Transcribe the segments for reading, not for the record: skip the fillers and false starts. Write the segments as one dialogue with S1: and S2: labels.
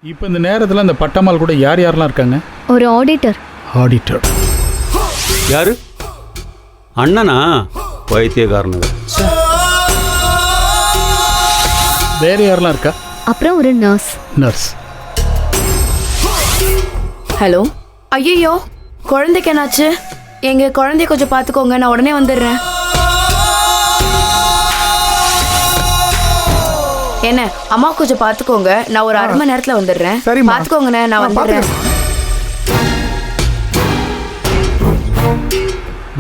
S1: இப்போ இந்த நேரத்தில் அந்த பட்டம்மாள் கூட யார் யாரெல்லாம் இருக்காங்க?
S2: ஒரு ஆடிட்டர்.
S1: ஆடிட்டர்
S3: யாரு? அண்ணனா? வைத்தியக்காரனுங்க.
S1: வேற யாரெல்லாம் இருக்கா?
S2: அப்புறம் ஒரு நர்ஸ்.
S1: நர்ஸ்.
S4: ஹலோ. ஐயோ, குழந்தைக்கு என்னாச்சு? எங்க குழந்தைய கொஞ்சம் பார்த்துக்கோங்க, நான் உடனே வந்துடுறேன். என்ன அம்மா கொஞ்சம் பார்த்துக்கோங்க, நான் ஒரு 1/2 மணி நேரத்தில் வந்துடுறேன். பார்த்துக்கோங்கண்ணே, நான் வந்துடுறேன்.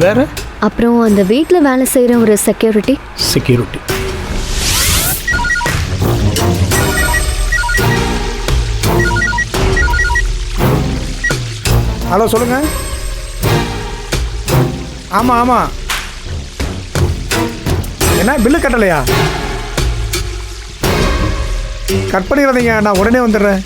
S1: வேற?
S2: அப்புறம் அந்த வீட்டில் வேலை செய்கிற ஒரு செக்யூரிட்டி.
S1: செக்யூரிட்டி.
S5: ஹலோ சொல்லுங்க. ஆமாம் ஆமாம். என்ன பில்லு கட்டலையா? கட் பண்ணிடாதீங்க, நான் உடனே வந்துடுறேன்.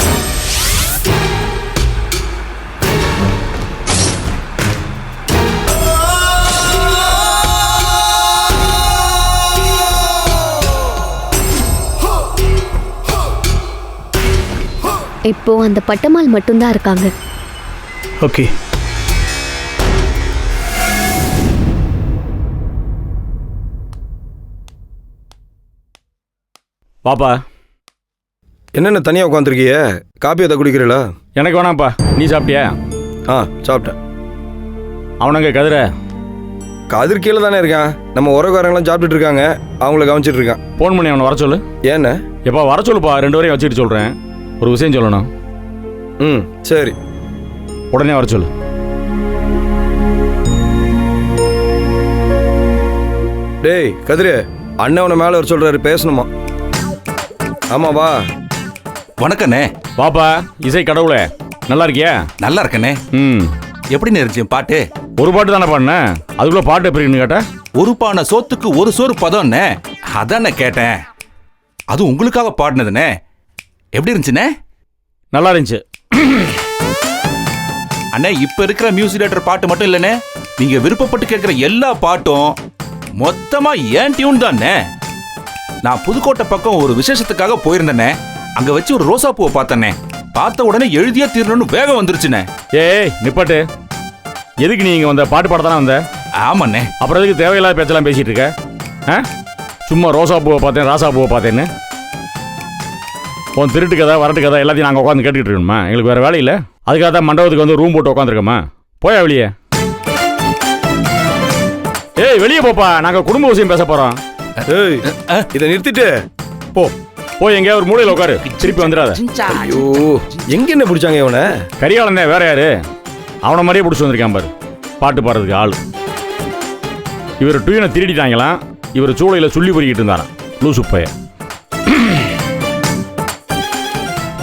S2: இப்போ அந்த பட்டம்மாள் மட்டும்தான் இருக்காங்க.
S1: ஓகே.
S3: பாப்பா,
S6: என்னென்ன தனியாக உட்காந்துருக்கிய? காப்பி எதை குடிக்கிறீங்களா?
S3: எனக்கு வேணாம்ப்பா. நீ சாப்பிட்டியா?
S6: ஆ சாப்பிட்டேன்.
S3: அவனுங்க கதிர
S6: கதிர் கீழே தானே இருக்கான். நம்ம உறவுக்காரங்களாம் சாப்பிட்டுட்டு இருக்காங்க, அவங்கள கவனிச்சிட்டு இருக்கான்.
S3: ஃபோன் பண்ணி அவனை வர சொல்லு.
S6: ஏண்ணே?
S3: எப்பா வர சொல்லுப்பா, 2 வரையும் வச்சுக்கிட்டு சொல்கிறேன். ஒரு விஷயம் சொல்லணும்.
S6: ம் சரி,
S3: உடனே வர சொல்லு.
S6: டேய் கதிரு, அண்ணன் உன்னை மேலே வர சொல்கிறாரு, பேசணுமா? ஆமாம் வா.
S7: வணக்கண்ணே.
S3: பாப்பா, இசை கடவுளே, நல்லா இருக்கியா?
S7: நல்லா இருக்கண்ணே.
S3: ம்.
S7: எப்படி இருந்துச்சு பாட்டு?
S3: ஒரு பாட்டு தானே பாடினேன், அதுக்குள்ள பாட்டு எப்படி இருக்குன்னு கேட்டா?
S7: ஒரு பானை சோத்துக்கு ஒரு சோறு பதம்ண்ணே, அதானே கேட்டேன். அது உங்களுக்காக பாடினதுண்ணே. எப்படி இருந்துச்சுண்ணே?
S3: நல்லா இருந்துச்சு
S7: அண்ணே. இப்ப இருக்கிற மியூசிக் டைரக்டர் பாட்டு மட்டும் இல்லைண்ணே, நீங்க விருப்பப்பட்டு கேட்கிற எல்லா பாட்டும் மொத்தமா ஏன் டியூன் தானே. நான் புதுக்கோட்டை பக்கம் ஒரு விசேஷத்துக்காக போயிருந்தேனே, அங்க வச்சு ஒரு ரோசா பூவை பார்த்தேனே. பார்த்த உடனே எழுதியா தீரணும்னு வேகம் வந்துருச்சுண்ணே.
S3: ஏய் நிப்பாட்டு. எதுக்கு நீ இங்க வந்த? பாட்டு பாட தானே வந்த?
S7: ஆமாண்ணே.
S3: அப்புறம் எதுக்கு தேவையில்லாத பேச்செல்லாம் பேசிட்டு இருக்க? ஆ? சும்மா ரோசா பூவை பார்த்தேன், ராசா பூவை பார்த்தேன்னு உன் திருட்டு கதை வரட்டு கதை எல்லாத்தையும் நாங்கள் உட்காந்து கேட்டுக்கிட்டு இருக்கணுமா? எங்களுக்கு வேறு வேலை இல்லை. அதுக்காக தான் மண்டபத்துக்கு வந்து ரூம் போட்டு உட்காந்துருக்கோமா? போயா வெளியே. ஏய் வெளியே போப்பா, நாங்கள் குடும்ப விஷயம் பேச போகிறோம்.
S6: ஏய் இதை நிறுத்திட்டு
S3: போ. போய் எங்கேயா ஒரு மூலையில் உட்காரு, திருப்பி வந்துடாத.
S6: ஐயோ, எங்க என்ன பிடிச்சாங்க இவனை?
S3: கரியாளன் வேற யாரு? அவனை மாதிரியே பிடிச்சி வந்திருக்கான் பாரு, பாட்டு பாடுறதுக்கு ஆள். இவர் டூயனை திருடிட்டாங்களாம், இவர் சூளையில் சொல்லி பொறிக்கிட்டு இருந்தாராம் லூசு பைய.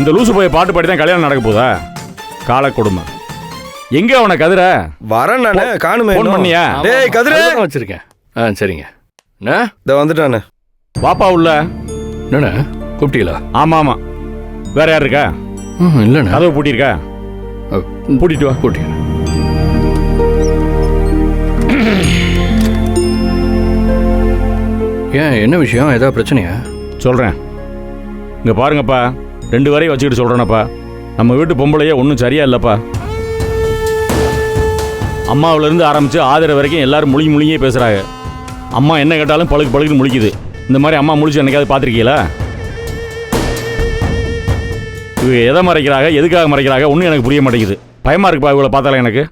S3: இந்த லூசு பைய பாட்டு பாடி தான் கல்யாணம் நடக்க போதா? கால கொடுமை. எங்க அவனை கதிர?
S6: வரேன் நானே, காணுமே.
S3: ஃபோன் பண்ணியா?
S6: டேய் கதிர
S8: வச்சிருக்கேன். சரிங்க. என்ன?
S6: இதை வந்துட்டானே.
S3: வாப்பா உள்ள.
S8: என்னண்ணே கூப்பிட்டீங்களா?
S3: ஆமா ஆமா. வேற யார் இருக்கா?
S8: இல்லைண்ணே.
S3: கதவு பூட்டியிருக்கா? பூட்டிட்டு வா.
S8: கூட்டிங்க. ஏன், என்ன விஷயம்? ஏதாவது பிரச்சனையா?
S3: சொல்கிறேன். இங்கே பாருங்கப்பா, 2 வரையும் வச்சுக்கிட்டு சொல்கிறேனப்பா. நம்ம வீட்டு பொம்பளையே ஒன்றும் சரியா இல்லைப்பா. அம்மாவிலேருந்து ஆரம்பித்து ஆதரவு வரைக்கும் எல்லாரும் முழுங்கியே பேசுகிறாங்க. அம்மா என்ன கேட்டாலும் பழுக்கு பழுக்குன்னு முழிக்குது. இந்த மாதிரி அம்மா முழிச்சு என்னைக்காவது பார்த்துருக்கீங்களா? இவங்க எதை மறைக்கிறாங்க, எதுக்காக மறைக்கிறாங்க ஒன்றும் எனக்கு புரிய மாட்டேங்குது. பயமாக இருக்குப்பா இவளை பார்த்தாலும் எனக்கு.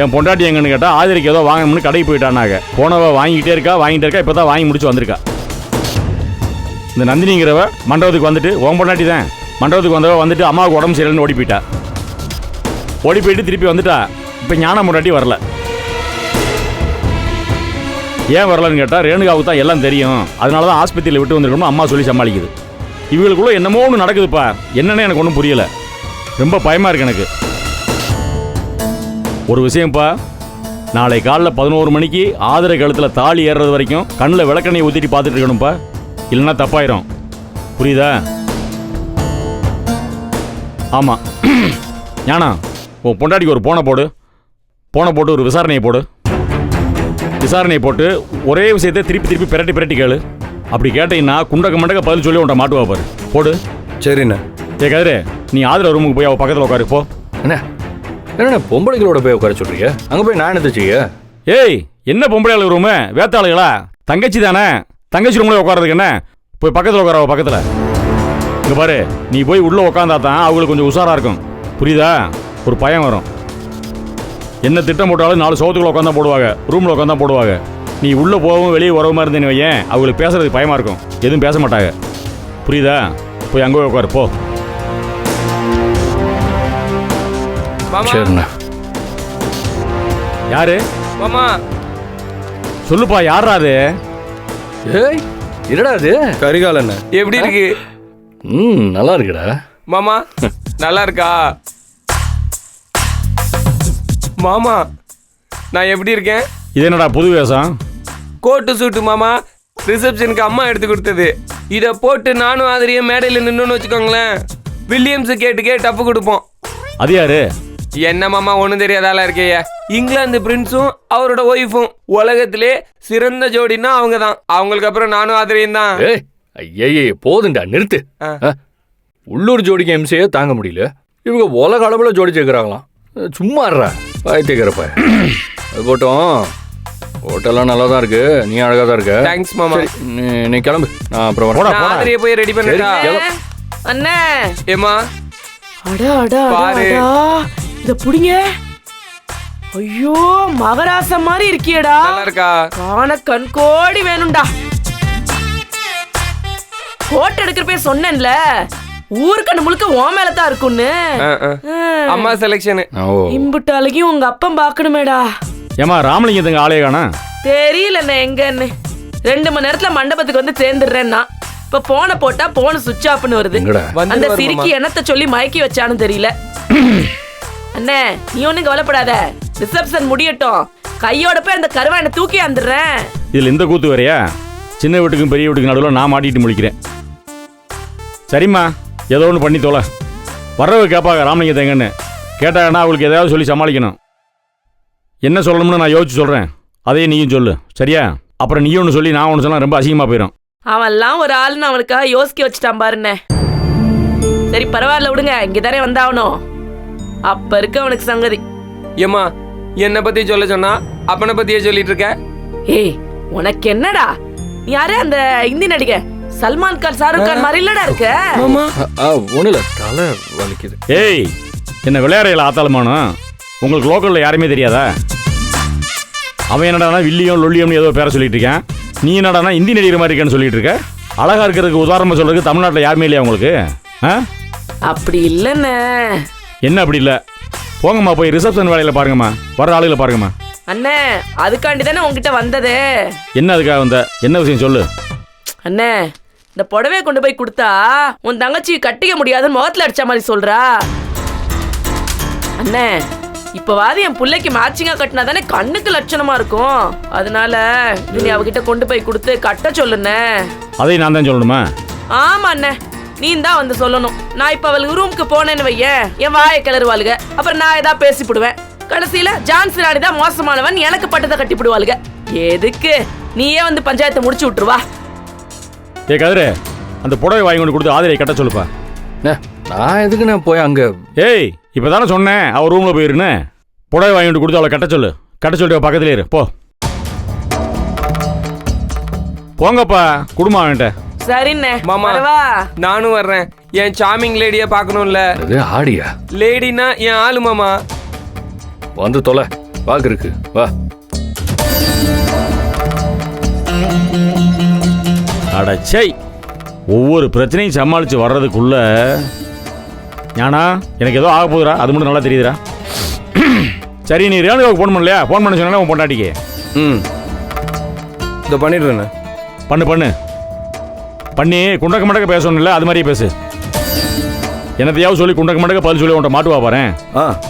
S3: என் பொண்டாட்டி எங்கன்னு கேட்டால் ஆதரிக்கு ஏதோ வாங்கணும்னு கடைக்கு போயிட்டானாங்க. போனவ வாங்கிட்டே இருக்கா. இப்போ தான் வாங்கி முடிச்சு வந்திருக்கா. இந்த நந்தினிங்கிறவ மண்டபத்துக்கு வந்துட்டு, உன் பொண்டாட்டி தான் மண்டபத்துக்கு வந்தவ வந்துட்டு அம்மாவுக்கு உடம்பு சரியில்லைன்னு ஓடி போயிட்டா. ஓடி போயிட்டு திருப்பி வந்துட்டா. இப்போ ஞான பொண்டாட்டி வரல. ஏன் வரலன்னு கேட்டால் ரேணுகாவுக்கு தான் எல்லாம் தெரியும், அதனால தான் ஆஸ்பத்திரியில் விட்டு வந்திருக்கணும்னு அம்மா சொல்லி சமாளிக்குது. இவங்களுக்குள்ள என்னமோ ஒன்று நடக்குதுப்பா, என்னன்னு எனக்கு ஒன்றும் புரியலை. ரொம்ப பயமாக இருக்கு எனக்கு. ஒரு விஷயம்ப்பா, நாளை காலைல 11 மணிக்கு ஆதர கழுத்தில் தாலி ஏறுறது வரைக்கும் கண்ணில் விளக்கெண்ணெய் ஊற்றிட்டு பார்த்துட்டு இருக்கணும்ப்பா, இல்லைன்னா தப்பாயிரும். புரியுதா? ஆமாம். ஞானா, உன் பொண்டாட்டிக்கு ஒரு போனை போட்டு ஒரு விசாரணையை போடு. விசாரணையை போட்டு ஒரே விஷயத்தை திருப்பி பிரட்டி கேளு. அப்படி கேட்டீங்கன்னா குண்டக்க மண்டக்க பதில் சொல்லி உன்ட்ட மாட்டுவா பாரு. போடு.
S6: சரிண்ணே.
S3: ஏ கதிரு நீ ஆதிர ரூமுக்கு போய் அவள் பக்கத்தில் உட்காரு போ.
S8: என்ன பொம்பளைகளோட போய் உட்கார சொல்றீங்க? அங்கே போய் நான் என்ன செய்ய?
S3: ஏய் என்ன பொம்பளை ஆளு ரூமு வேத்தாளுகளா? தங்கச்சி தானே, தங்கச்சி ரூம்ல உட்காரதுக்கு என்ன? போய் பக்கத்தில் உட்கார அவள் பக்கத்தில். இங்கே பாரு, நீ போய் உள்ளே உட்காந்தா தான் அவங்களுக்கு கொஞ்சம் உஷாராக இருக்கும், புரியுதா? ஒரு பயம் வரும். என்ன திட்டம் போட்டாலும் 4 சோத்துக்குள்ள உட்காந்தா போடுவாங்க, ரூமில் உட்காந்தா போடுவாங்க. நீ உள்ளே போகவும் வெளியே வரவுமா இருந்தேன்னு வையேன், அவங்களுக்கு பேசுறதுக்கு பயமாக இருக்கும், எதுவும் பேச மாட்டாங்க, புரியுதா? போய் அங்கே போய் உட்காரு போ.
S8: சரிண்ணா.
S3: யாரு
S6: மாமா
S3: சொல்லுப்பா, யாரா அது?
S8: ஏய் என்னடா அது?
S6: கரிகாலண்ண
S9: எப்படி இருக்கு
S8: நல்லா இருக்குடா
S9: மாமா? நல்லா இருக்கா மாமா? நான் எப்படி இருக்கேன்?
S3: இது என்னடா புது வேஷம்?
S9: கோட்டு சூட்டு மாமா, ரிசப்ஷனுக்கு அம்மா எடுத்து கொடுத்தது. இதை போட்டு நானும் ஆதிரியும் மேடையில் நின்றுன்னு வச்சுக்கோங்களேன், வில்லியம்ஸு கேட்டுக்கே டப்பு கொடுப்போம்.
S3: அது யாரு?
S9: என்ன மாமா ஒன்றும் தெரியாதால இருக்கேயா? இங்கிலாந்து பிரின்ஸும் அவரோட ஒய்ஃபும் உலகத்திலே சிறந்த ஜோடினா அவங்க தான். அவங்களுக்கு அப்புறம் நானும் ஆதிரியும் தான்.
S8: ஏய் ஐயே போதுண்டா, நிறுத்து. உள்ளூர் ஜோடிக்கு எம்சியே தாங்க முடியல, இவங்க உலக அளவில் ஜோடி சேர்க்குறாங்களாம். சும்மா இருறா வாய்த்திக்கிறப்ப. அது போட்டோம், ஹோட்டல்லாம் நல்லா தான் இருக்கு, நீ அழகா தான் இருக்க.
S9: தேங்க்ஸ் மாமா.
S8: நீ கிளம்பு, நான் அப்புறம் வரேன்.
S9: நான் ஆதிரியை போய் ரெடி பண்ணிட்டா
S4: அண்ணே.
S9: ஏமா
S4: அடா அடா
S9: பாரு.
S4: இத புடிங்க. ஐயோ மகராசம் மாதிரி இருக்கியடா.
S9: நல்லா இருக்கா?
S4: காண கண்கோடி வேணும்டா. போட்டோ எடுக்கிறப்ப சொன்னேன்ல, ஊருக்கண்ணு முழுக்க ஓ மேலதான் இருக்குன்னு.
S9: அம்மா செலக்ஷன்
S4: இம்புட்டு அழகியும் உங்க அப்பன் பாக்கணுமேடா.
S3: ஏமா ராமலிங்கத்துங்க ஆளே காணா?
S4: தெரியலண்ணே எங்கன்னு. 2 மணி நேரத்துல மண்டபத்துக்கு வந்து சேர்ந்துடுறேன்னா, இப்ப போன போட்டா போன சுவிட்ச் ஆஃப்னு வருது. அந்த சிரிக்கி என்னத்த சொல்லி மயக்கி வச்சானு தெரியல. அண்ணே நீ ஒன்னும் கவலைப்படாத, ரிசப்ஷன் முடியட்டும், கையோட போய் அந்த கருவானை தூக்கி வந்துடுறேன்.
S3: இதில் இந்த கூத்து வரையா? சின்ன வீட்டுக்கும் பெரிய வீட்டுக்கும் நடுவில் நான் மாட்டிட்டு முழிக்கிறேன். சரிம்மா, ஏதோ ஒன்று பண்ணி தோலை. வர்றவங்க கேட்பாங்க ராமலிங்கத்தை எங்கன்னு, கேட்டாங்கன்னா அவங்களுக்கு ஏதாவது சொல்லி சமாளிக்கணும். என்ன சொல்லணும்னு நான் யோசிச்சு சொல்கிறேன், அதையே நீயும் சொல்லு, சரியா? அப்புறம் நீயும் ஒன்று சொல்லி நான் ஒன்று சொன்னால் ரொம்ப அசிங்கமாக போயிடும்.
S4: அவன்லாம் ஒரு ஆள்னு அவனுக்காக யோசிக்க வச்சுட்டான் பாருண்ணே. சரி பரவாயில்ல விடுங்க, இங்கதானே வந்தாவணும். அப்ப இருக்கு அவனுக்கு சங்கதி.
S9: ஏமா என்ன பத்தி சொல்ல சொன்னா அப்பனை பத்தியே சொல்லிட்டு இருக்க?
S4: ஏய் உனக்கு என்னடா, நீ யாரு அந்த இந்தி நடிகை சல்மான் கான் ஷாருக் கான் மாதிரி இல்லடா இருக்க.
S8: ஒன்றும் இல்லை, தலை வலிக்குது.
S3: ஏய் என்ன விளையாடையில் ஆத்தாளமானோ? உங்களுக்கு லோக்கலில் யாருமே தெரியாதா? அவன் என்னடானா வில்லியம் லொல்லியம்னு ஏதோ பேர சொல்லிட்டு இருக்கேன், நீ என்னடானா இந்தி நடிகர் மாதிரி இருக்கேன்னு சொல்லிட்டு இருக்க. அழகா இருக்கிறதுக்கு உதாரணமாக சொல்றதுக்கு தமிழ்நாட்டில் யாருமே இல்லையா உங்களுக்கு?
S4: அப்படி இல்லைண்ணே.
S3: என்ன அப்படி இல்லை? போங்கம்மா போய் ரிசப்ஷன் வேலையில் பாருங்கம்மா, வர ஆளுகளை பாருங்கம்மா.
S4: அண்ணே அதுக்காண்டி தானே உங்ககிட்ட வந்தது.
S3: என்ன அதுக்காக வந்த? என்ன விஷயம் சொல்லு.
S4: அண்ணே இந்த புடவையை கொண்டு போய் கொடுத்தா உன் தங்கச்சி கட்டிக்க முடியாதுன்னு முகத்துல அடிச்ச மாதிரி சொல்றா. அண்ணே இப்பவாது என் பிள்ளைக்கு மேட்சிங்கா கட்டினா தானே கண்ணுக்கு லட்சணமா இருக்கும். அதனால நீ அவகிட்ட கொண்டு போய் கொடுத்து கட்ட சொல்லுண்ணே.
S3: அதையும் நான் தான் சொல்லணுமா?
S4: ஆமா அண்ணே, நீ தான் வந்து சொல்லணும். நான் இப்ப அவளுக்கு ரூமுக்கு போனேன்னு வையேன், என் வாயை கிளறுவாளுங்க. அப்புறம் நான் ஏதாவது பேசிவிடுவேன். கடைசியில ஜான்சி ராணி தான் மோசமானவன், எனக்கு பட்டதை கட்டிவிடுவாளுங்க. எதுக்கு நீயே வந்து பஞ்சாயத்தை முடிச்சு விட்டுருவா.
S3: ஏ கதிரே, அந்த புடவை வாங்கி கொண்டு கொடுத்து ஆதிரை கட்ட சொல்லுப்பா.
S8: நான் எதுக்கு நான் போய் அங்கே?
S3: ஏய் இப்போ தானே சொன்னேன் அவள் ரூமில் போயிருன்னு. புடவை வாங்கி கொண்டு கொடுத்து அவளை கட்ட சொல்லு. கட்ட சொல்லிட்டு பக்கத்துலேயே இரு போ. போங்கப்பா குடும்பம் அவன்கிட்ட.
S4: சரிண்ணே
S9: மாமா
S4: வரவா?
S9: நானும் வர்றேன். என் சாமிங் லேடிய பார்க்கணும்ல.
S8: அது ஆடியா?
S9: லேடினா என் ஆளு மாமா.
S8: வந்து தொலை, பாக்குறதுக்கு வா.
S3: அடச்சை, ஒவ்வொரு பிரச்சனையும் சமாளித்து வர்றதுக்குள்ள ஞானா எனக்கு ஏதோ ஆக போகுதுடா, அது மட்டும் நல்லா தெரியுதுடா. சரி நீ ரேணுகாவுக்கு ஃபோன் பண்ணலையா? ஃபோன் பண்ண சொன்னா உன் பொண்டாட்டிக்கு.
S6: இதை பண்ணிடுறேண்ணே.
S3: பண்ணு பண்ணி குண்டக்க மண்டக்க பேசணும்ல, அது மாதிரியே பேசு. என்னத்தையாவது சொல்லி குண்டக்க மண்டக்க பதில் சொல்லி உன்ட்ட மாட்டுவா பாரு.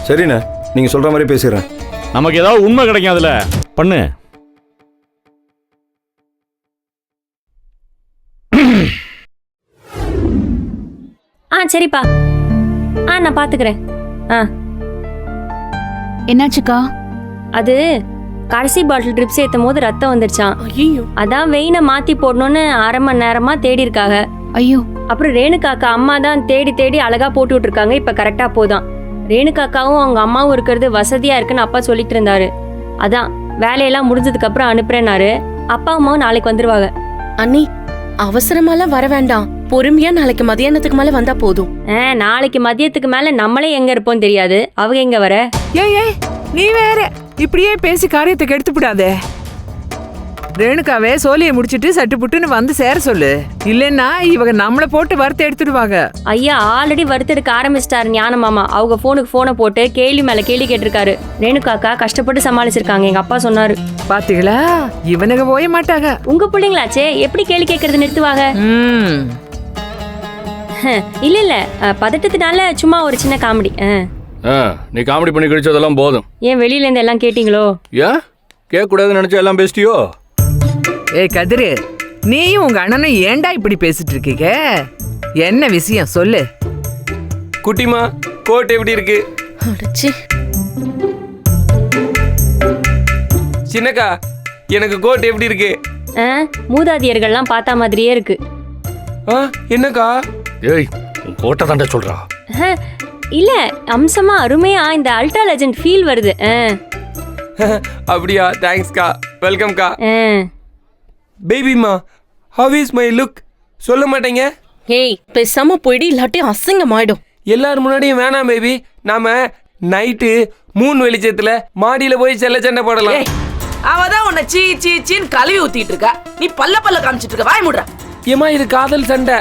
S6: சரிண்ணே, நீங்கள் சொல்கிற மாதிரி பேசுகிறேன்.
S3: நமக்கு ஏதாவது உண்மை கிடைக்கும் அதில். பண்ணு.
S10: சரிப்பா, நான் பார்த்துக்கிறேன்.
S2: என்னாச்சுக்கா?
S10: அது கடைசி பாட்டில் ட்ரிப்ஸ் ஏற்றும் போது ரத்தம் வந்துடுச்சான்.
S4: ஐயோ,
S10: அதான் வெயினை மாற்றி போடணும்னு 1/2 மணி நேரமாக தேடி இருக்காங்க.
S2: ஐயோ
S10: அப்புறம் ரேணுகாக்கா அம்மா தான் தேடி தேடி அழகா போட்டு விட்டுருக்காங்க. இப்ப கரெக்டா போதான். ரேணுகாக்காவும் அவங்க அம்மாவும் இருக்கிறது வசதியா இருக்குன்னு அப்பா சொல்லிட்டு இருந்தாரு. அதான் வேலையெல்லாம் முடிஞ்சதுக்கு அப்புறம் அனுப்புறேன்னாரு. அப்பா அம்மாவும் நாளைக்கு வந்துருவாங்க.
S4: அண்ணி அவசரமாலாம் வர வேண்டாம், பொறுமையா நாளைக்கு மதியானத்துக்கு மேல வந்தா போதும்.
S10: நாளைக்கு மதியத்துக்கு மேல நம்மளே எங்க இருப்போம் தெரியாது, அவங்க எங்க வர.
S11: ஏய் நீ வேற இப்படியே பேசி காரியத்தை கெடுத்து விடாதே. ரேணுகாவே சோழியை முடிச்சிட்டு சட்டு புட்டுன்னு வந்து சேர சொல்லு. இல்லைன்னா இவங்க நம்மளை போட்டு வறுத்து எடுத்துடுவாங்க.
S10: ஐயா ஆல்ரெடி வறுத்தெடுக்க ஆரம்பிச்சிட்டாரு ஞான மாமா. அவங்க போனுக்கு போனை போட்டு கேள்வி மேல கேள்வி கேட்டிருக்காரு. ரேணுகாக்கா கஷ்டப்பட்டு சமாளிச்சிருக்காங்க, எங்க அப்பா சொன்னாரு.
S11: பாத்தீங்களா, இவனுங்க போய மாட்டாங்க.
S10: உங்க பிள்ளைங்களாச்சே எப்படி கேள்வி கேட்கறது நிறுத்துவாங்க? இல்ல இல்ல பதட்டத்தினால சும்மா ஒரு சின்ன காமெடி.
S8: நீ காமெடி பண்ணி கழிச்சதெல்லாம் போதும்.
S10: ஏன் வெளியில இருந்து எல்லாம் கேட்டீங்களோ?
S8: ஏன் கேட்க கூடாதுன்னு நினைச்சா எல்லாம் பேசிட்டியோ?
S11: ஏய் கதிரு, நீயும் உங்க அண்ணனும் ஏன்டா இப்படி பேசிட்டு இருக்கீங்க? என்ன விஷயம் சொல்லு.
S9: குட்டிமா கோட் எப்படி இருக்கு? சின்னக்கா எனக்கு கோட் எப்படி இருக்கு?
S10: மூதாதியர்கள்லாம் பார்த்தா மாதிரியே இருக்கு.
S9: என்னக்கா?
S8: ஏய் உன் கோட்டை தாண்டா சொல்றா.
S10: இல்ல அம்சமா அருமையா இந்த அல்ட்ரா லெஜெண்ட் ஃபீல் வருது.
S9: அப்படியா? தேங்க்ஸ்க்கா, வெல்கம்க்கா. பேபிமா ஹவ் இஸ் மை லுக்? சொல்ல மாட்டேங்க.
S4: ஏய் பேசாம போயிடு, இல்லாட்டி அசிங்கமாயிடும்.
S9: எல்லாரும் முன்னாடியும் வேணாம் பேபி. நாம நைட்டு மூணு வெளிச்சத்துல மாடியில போய் செல்ல சண்டை போடலாம்.
S4: அவதான் உன்னை சீ சீ சீன்னு கழுவி ஊத்திட்டு இருக்கா, நீ பல்ல காமிச்சிட்டு இருக்க. வாய் மூடுற.
S9: ஏமா இது காதல் சண்டை.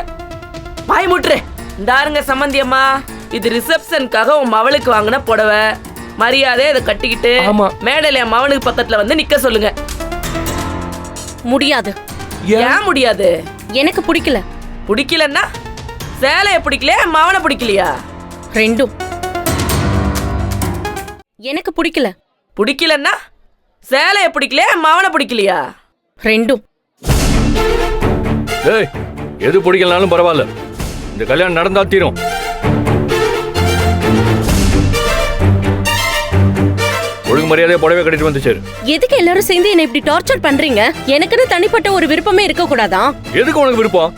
S4: வாய் மூட்டுரு. இந்தாருங்க சம்பந்தி அம்மா, இது ரிசப்ஷனுக்காக உன் மவளுக்கு வாங்கின புடவை. மரியாதை இதை கட்டிக்கிட்டு மேடையில என் மவனுக்கு பக்கத்துல வந்து நிக்க சொல்லுங்க. முடியாது. ஏன் முடியாது? எனக்கு பிடிக்கல. பிடிக்கலன்னா சேலைய பிடிக்கலையா மவனை பிடிக்கலையா? ரெண்டும். எனக்கு பிடிக்கல. பிடிக்கலன்னா சேலைய பிடிக்கலையா மவனை பிடிக்கலையா? ரெண்டும்.
S8: ஏய் எது பிடிக்கலனாலும் பரவாயில்ல, இந்த கல்யாணம் நடந்தா தீரும். ஒழுங்கு மரியாதையா புடவை கட்டிட்டு வந்து சேரு.
S4: எதுக்கு எல்லாரும் சேர்ந்து என்ன இப்படி டார்ச்சர் பண்றீங்க? எனக்குன்னு தனிப்பட்ட ஒரு விருப்பமே இருக்க கூடாதா?
S8: எதுக்கு உனக்கு விருப்பம்?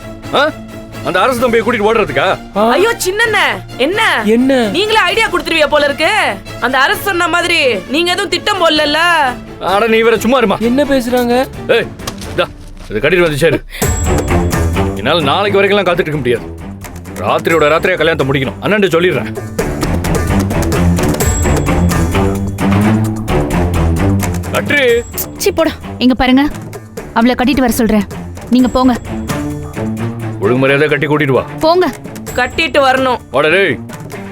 S8: அந்த அரசு தம்பியை கூட்டிட்டு ஓடுறதுக்கா?
S4: ஐயோ சின்னண்ணே, என்ன
S9: என்ன
S4: நீங்களே ஐடியா கொடுத்துருவியா போல இருக்கு. அந்த அரசு சொன்ன மாதிரி நீங்க எதுவும் திட்டம் போடல.
S8: ஆட நீ வேற சும்மா இருமா.
S9: என்ன பேசுறாங்க?
S8: ஏய் இதா இத கட்டிட்டு வந்து சேரு. என்னால நாளைக்கு வரைக்கும் காத்துட்டு இருக்க முடியாது. ராத்திரியோட ராத்திரியா கல்யாணத்தை முடிக்கணும். அண்ணன் சொல்லிடுறேன். கட்ரி
S2: சி போடா. இங்க பாருங்க, அவளை கட்டிட்டு வர சொல்றேன். நீங்க போங்க.
S8: ஒழுங்கு மரியாதை கட்டி கூட்டிட்டு வா.
S2: போங்க.
S4: கட்டிட்டு வரணும்.
S8: வாடா.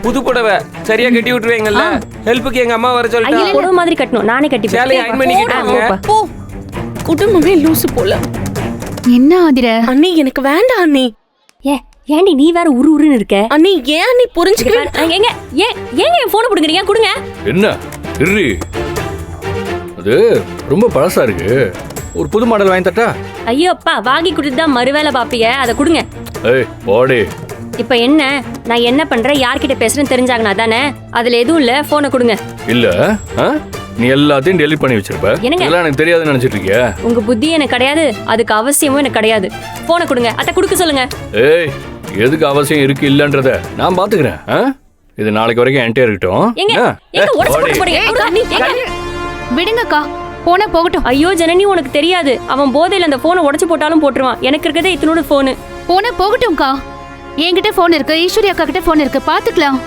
S9: புது புடவை சரியா கட்டி விட்டுருவீங்கல்ல? ஹெல்ப்புக்கு எங்க அம்மா வர சொல்லிட்டா.
S10: புடவை மாதிரி கட்டணும், நானே கட்டி
S9: சேலைய அயன் பண்ணி கட்டுங்க.
S4: போ. குடும்பமே லூசு போல.
S2: என்ன ஆதிர?
S4: அண்ணி எனக்கு வேண்டாம் அண்ணி.
S10: ஏண்டி நீ வேற உருன்னு இருக்க?
S4: அண்ணி ஏன் நீ புரிஞ்சுக்க?
S10: ஏங்க என் போனை புடுங்குறீங்க? கொடுங்க.
S8: என்ன இரு, அது ரொம்ப பழசா இருக்கு. ஒரு புது மாடல் வாங்கி தட்டா?
S10: ஐயோ அப்பா, வாங்கி கொடுத்து தான் மறுவேளை பாப்பீங்க. அதை கொடுங்க.
S8: ஏய் போடி.
S10: இப்ப என்ன நான் என்ன பண்றேன், யார்கிட்ட பேசுறேன்னு தெரிஞ்சாங்கனா தானே? அதுல எதுவும் இல்ல, போனை கொடுங்க.
S8: இல்ல நீ எல்லாத்தையும் டெலிட் பண்ணி வச்சிருப்ப. இதெல்லாம் எனக்கு தெரியாதுன்னு நினைச்சிட்டு இருக்கியா?
S10: உங்க புத்தி எனக்கு கிடையாது, அதுக்கு அவசியமும் எனக்கு கிடையாது. போனை கொடுங்க. அத கொடுக்க சொல்லுங்க.
S8: ஏய் எதுக்கு அவசியம் இருக்கு இல்லன்றத நான் பாத்துக்கிறேன். இது நாளைக்கு வரைக்கும் என்கிட்ட இருக்கட்டும்.
S2: விடுங்கக்கா, போன போகட்டும்.
S10: ஐயோ ஜனனி, உனக்கு தெரியாது, அவன் போதையில அந்த போனை உடைச்சு போட்டாலும் போட்டுருவான். எனக்கு இருக்கதே இத்தனோட போனு.
S2: போன போகட்டும்க்கா. என்கிட்ட போன் இருக்கு, ஈஸ்வரி அக்கா கிட்ட போன் இருக்கு, பாத்துக்கலாம்.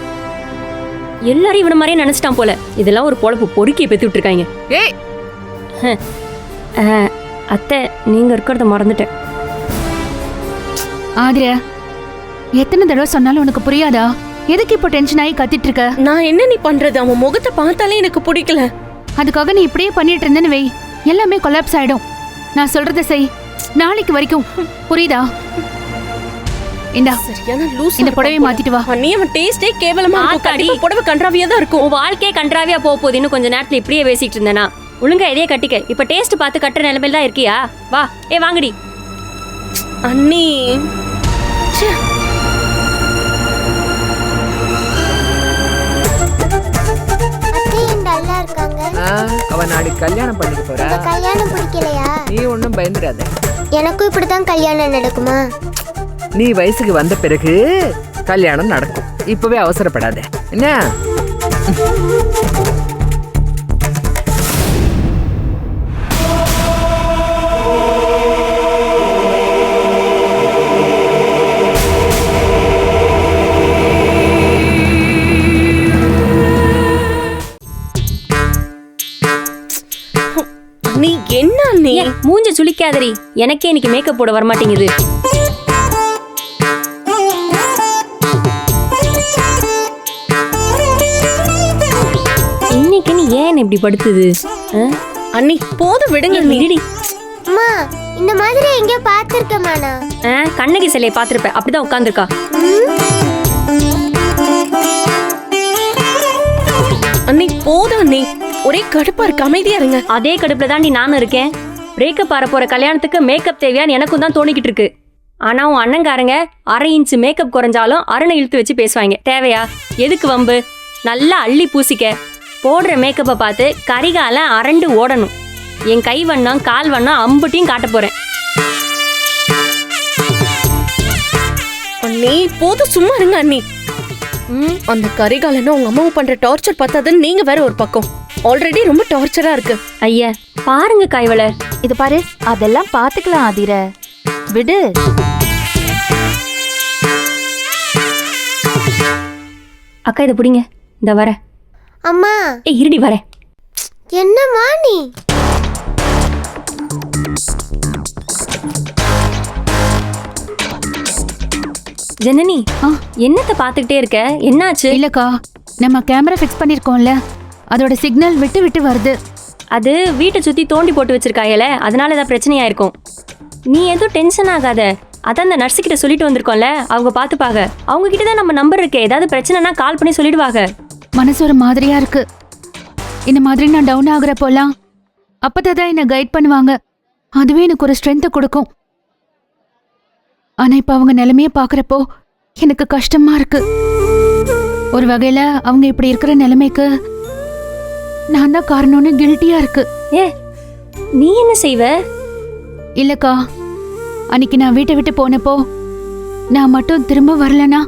S10: எல்லாரும் இவன மாதிரியே நினைச்சிட்டான் போல. இதெல்லாம் ஒரு பொழப்பு, பொறுக்கி பெத்து விட்டுருக்காங்க. அத்தை நீங்க இருக்கிறத மறந்துட்டேன்.
S2: ஆதிர, எத்தனை தடவை சொன்னாலும் உனக்கு புரியாதா? எதுக்கு இப்போ டென்ஷன் ஆகி கத்திட்டு இருக்க?
S4: நான் என்ன நீ பண்றது? அவன் முகத்தை பார்த்தாலே எனக்கு பிடிக்கல.
S2: அதுக்காக நீ இப்படியே பண்ணிட்டு இருந்தேன்னு வை, எல்லாமே கொலாப்ஸ் ஆயிடும். நான் சொல்றதை செய், நாளைக்கு வரைக்கும். புரியுதா? இந்தா
S4: சரியான லூஸ்.
S2: இந்த புடவையை மாத்திட்டு வா.
S4: நீ அவன் டேஸ்டே கேவலமா இருக்கும். கண்டிப்பா புடவை கன்றாவியா தான் இருக்கும்.
S10: உன் வாழ்க்கையே கன்றாவியா போகுது. இன்னும் கொஞ்ச நேரத்துல இப்படியே பேசிட்டு இருந்தேனா? ஒழுங்கா எதையே கட்டிக்க. இப்ப டேஸ்ட் பார்த்து கட்டுற நிலைமையில தான் இருக்கியா? வா வாங்கடி.
S4: அண்ணி
S11: அவ நாளைக்கு கல்யாணம் பண்ணிக்க போறா.
S12: கல்யாணம் பிடிக்கலையா?
S11: நீ ஒன்னும் பயந்துடாத.
S12: எனக்கும் இப்படித்தான் கல்யாணம் நடக்குமா?
S11: நீ வயசுக்கு வந்த பிறகு கல்யாணம் நடக்கும். இப்பவே அவசரப்படாத என்ன?
S10: நீ என்ன நீ மூஞ்ச சுளிக்காதடி. எனக்கே இன்னைக்கு மேக்கப் போட வரமாட்டேங்குது. இன்னைக்கு நீ ஏன் இப்படி படுத்துது? அண்ணி போதும் விடுங்க. நீடி
S12: அம்மா இந்த மாதிரி எங்க பாத்துர்க்கமா? நான்
S10: கண்ணகி சிலையை பாத்திருப்பேன். அப்படிதான் உட்கார்ந்துருக்கா.
S12: அண்ணி போதும் அண்ணி, ஒரே கடுப்பா இருக்கு, அமைதியா இருங்க.
S10: அதே கடுப்புல தாண்டி நானும் இருக்கேன். பிரேக்கப் ஆற போற கல்யாணத்துக்கு மேக்கப் தேவையான்னு எனக்கும் தான் தோணிக்கிட்டு இருக்கு. ஆனா உன் அண்ணங்காரங்க 1/2 இன்ச்சு மேக்கப் குறைஞ்சாலும் அரணை இழுத்து வச்சு பேசுவாங்க. தேவையா? எதுக்கு வம்பு? நல்லா அள்ளி பூசிக்க. போடுற மேக்கப்பை பார்த்து கரிகால அரண்டு ஓடணும். என் கை வண்ணம் கால் வண்ணம் அம்புட்டியும் காட்ட போறேன்.
S12: அண்ணி போதும், சும்மா இருங்க அண்ணி. அந்த கரிகாலன்னு உங்க அம்மாவை பண்ற டார்ச்சர் பார்த்தாதுன்னு நீங்க வேற ஒரு பக்கம். ஆல்ரெடி ரொம்ப டார்ச்சரா இருக்கு.
S10: ஐயா பாருங்க கைவள.
S2: இது பாரு, அதெல்லாம் பாத்துக்கலாம் ஆதிர, விடு.
S10: அக்கா இதை பிடிங்க, இந்த வர.
S12: அம்மா
S10: இருடி வர.
S12: என்னம்மா நீ?
S10: ஜனனி என்னத்த பாத்துக்கிட்டே இருக்க? என்னாச்சு?
S2: இல்லக்கா, நம்ம கேமரா ஃபிக்ஸ் பண்ணிருக்கோம்ல, அதோட சிக்னல் விட்டு விட்டு வருது.
S10: அது வீட்டை சுத்தி தோண்டி போட்டு வச்சிருக்காயல, அதனால ஏதாவது பிரச்சனையா இருக்கும். நீ எதுவும் டென்ஷன் ஆகாத. அதான் அந்த நர்ஸு கிட்ட சொல்லிட்டு வந்திருக்கோம்ல, அவங்க பாத்துப்பாங்க. அவங்க கிட்ட தான் நம்ம நம்பர் இருக்கே, ஏதாவது பிரச்சனைனா கால் பண்ணி சொல்லிடுவாங்க.
S2: மனசு ஒரு மாதிரியா இருக்கு. இந்த மாதிரி நான் டவுன் ஆகுறப்போலாம் அப்பதான் என்ன கைட் பண்ணுவாங்க. அதுவே எனக்கு ஒரு ஸ்ட்ரென்த்தை கொடுக்கும். ஆனா இப்ப அவங்க நிலைமைய பாக்குறப்போ எனக்கு கஷ்டமா இருக்கு. ஒரு வகையில அவங்க இப்படி இருக்கிற நிலைமைக்கு நான் தான் காரணம்னு கில்ட்டியா இருக்கு.
S10: நீ என்ன செய்வ?
S2: இல்லக்கா, அன்னைக்கு நான் வீட்டை விட்டு போனப்போ நான் மட்டும் திரும்ப வரலனா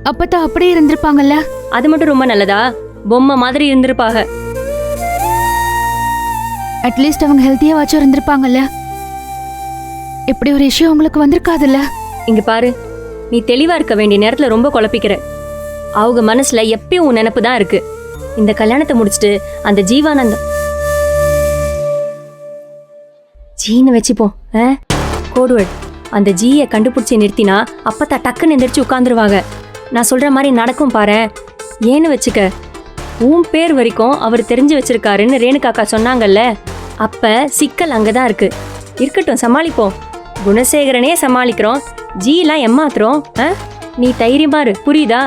S2: அப்பதான் அப்படியே இருந்திருப்பாங்கல்ல.
S10: அது மட்டும் ரொம்ப நல்லதா? பொம்மை மாதிரி இருந்திருப்பாங்க.
S2: அட்லீஸ்ட் அவங்க ஹெல்த்தியா வாச்சும் இருந்திருப்பாங்கல்ல. இப்படி ஒரு இஷ்யூ உங்களுக்கு வந்திருக்காதுல்ல.
S10: இங்க பாரு, நீ தெளிவா இருக்க வேண்டிய நேரத்துல ரொம்ப குழப்பிக்கிற. அவங்க மனசுல எப்பயும் உன் நினைப்பு தான் இருக்கு. இந்த கல்யாணத்தை முடிச்சுட்டு அந்த ஜீவானந்தம் ஜீன்னு வச்சுப்போம். கோடுவட் அந்த ஜீயை கண்டுபிடிச்சி நிறுத்தினா அப்பத்தான் டக்குன்னு எந்திரிச்சு உட்காந்துருவாங்க. நான் சொல்ற மாதிரி நடக்கும் பாரு. ஏன்னு வச்சுக்க, உன் பேர் வரைக்கும் அவர் தெரிஞ்சு வச்சிருக்காருன்னு ரேணுகாக்கா சொன்னாங்கல்ல. அப்ப சிக்கல் அங்கதான் இருக்கு. இருக்கட்டும், சமாளிப்போம். குணசேகரனே சமாளிக்கிறோம், ஜீலாம் ஏமாத்துறோம். நீ தைரியமா இரு, புரியுதா?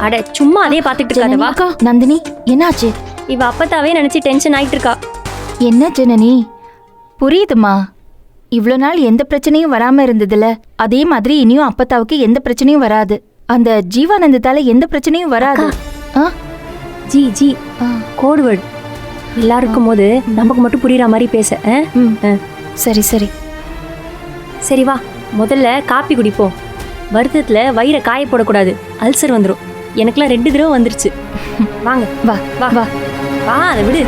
S10: அட சும்மா அதே பாத்துக்கிட்டு இருக்காதவா.
S2: நந்தினி என்னாச்சு?
S10: இவ அப்பத்தாவே நினைச்சு டென்ஷன் ஆயிட்டு இருக்கா.
S2: என்ன ஜனனி? புரியுதுமா, இவ்வளோ நாள் எந்த பிரச்சனையும் வராம இருந்ததுல, அதே மாதிரி இனியும் அப்பத்தாவுக்கு எந்த பிரச்சனையும் வராது. அந்த ஜீவானந்தத்தால எந்த பிரச்சனையும் வராது.
S10: ஜி ஜி கோடுவர்ட் எல்லாருக்கும் போது நமக்கு மட்டும் புரியுற மாதிரி பேச.
S2: சரி சரி
S10: சரி, வா முதல்ல காப்பி குடிப்போம். வருத்தத்துல வயிறை காய போடக்கூடாது, அல்சர் வந்துடும். எனக்குலாம் 2 தடவை வந்துருச்சு. வாங்க,
S2: வா வா வா
S10: வா, அதை விடு.